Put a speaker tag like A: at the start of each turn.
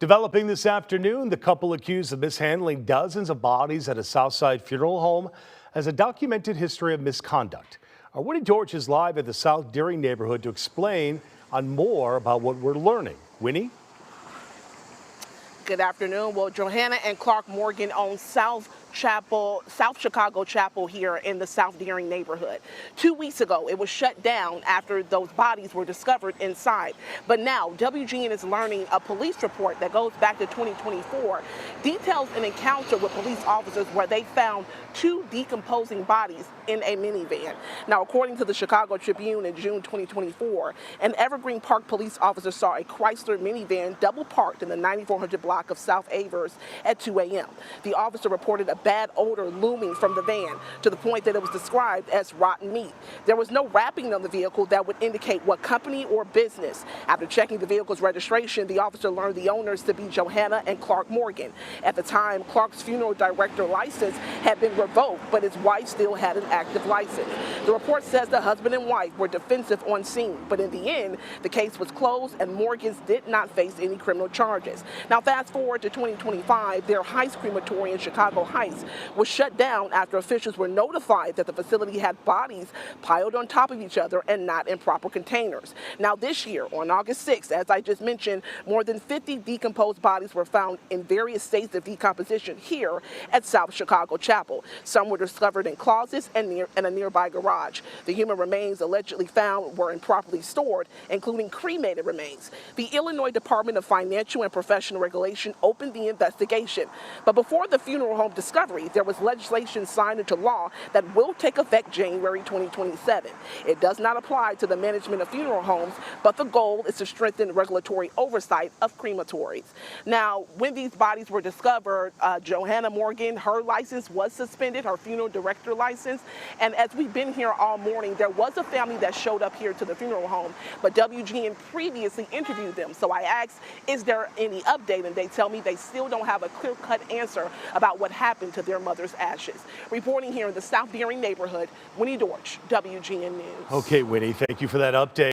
A: Developing this afternoon, the couple accused of mishandling dozens of bodies at a Southside funeral home has a documented history of misconduct. Our Winnie George is live at the South Deering neighborhood to explain on more about what we're learning. Winnie?
B: Good afternoon. Well, Johanna and Clark Morgan own South Chicago Chapel here in the South Deering neighborhood. 2 weeks ago, it was shut down after those bodies were discovered inside. But now, WGN is learning a police report that goes back to 2024 details an encounter with police officers where they found 2 decomposing bodies in a minivan. Now, according to the Chicago Tribune in June 2024, an Evergreen Park police officer saw a Chrysler minivan double parked in the 9400 block of South Avers at 2 a.m. The officer reported a bad odor looming from the van to the point that it was described as rotten meat. There was no wrapping on the vehicle that would indicate what company or business. After checking the vehicle's registration, the officer learned the owners to be Johanna and Clark Morgan. At the time, Clark's funeral director license had been revoked, but his wife still had an active license. The report says the husband and wife were defensive on scene, but in the end, the case was closed and Morgans did not face any criminal charges. Now, fast forward to 2025, their Heights crematory in Chicago Heights was shut down after officials were notified that the facility had bodies piled on top of each other and not in proper containers. Now, this year, on August 6th, as I just mentioned, more than 50 decomposed bodies were found in various states of decomposition here at South Chicago Chapel. Some were discovered in closets and in a nearby garage. The human remains allegedly found were improperly stored, including cremated remains. The Illinois Department of Financial and Professional Regulation opened the investigation. But before the funeral home discovery, there was legislation signed into law that will take effect January 2027. It does not apply to the management of funeral homes, but the goal is to strengthen regulatory oversight of crematories. Now, when these bodies were discovered, Johanna Morgan, her license was suspended, her funeral director license, and as we've been here all morning, there was a family that showed up here to the funeral home, but WGN previously interviewed them. So I asked, is there any update? And they tell me they still don't have a clear-cut answer about what happened to their mother's ashes. Reporting here in the South Deering neighborhood, Winnie George, WGN News.
A: Okay, Winnie, thank you for that update.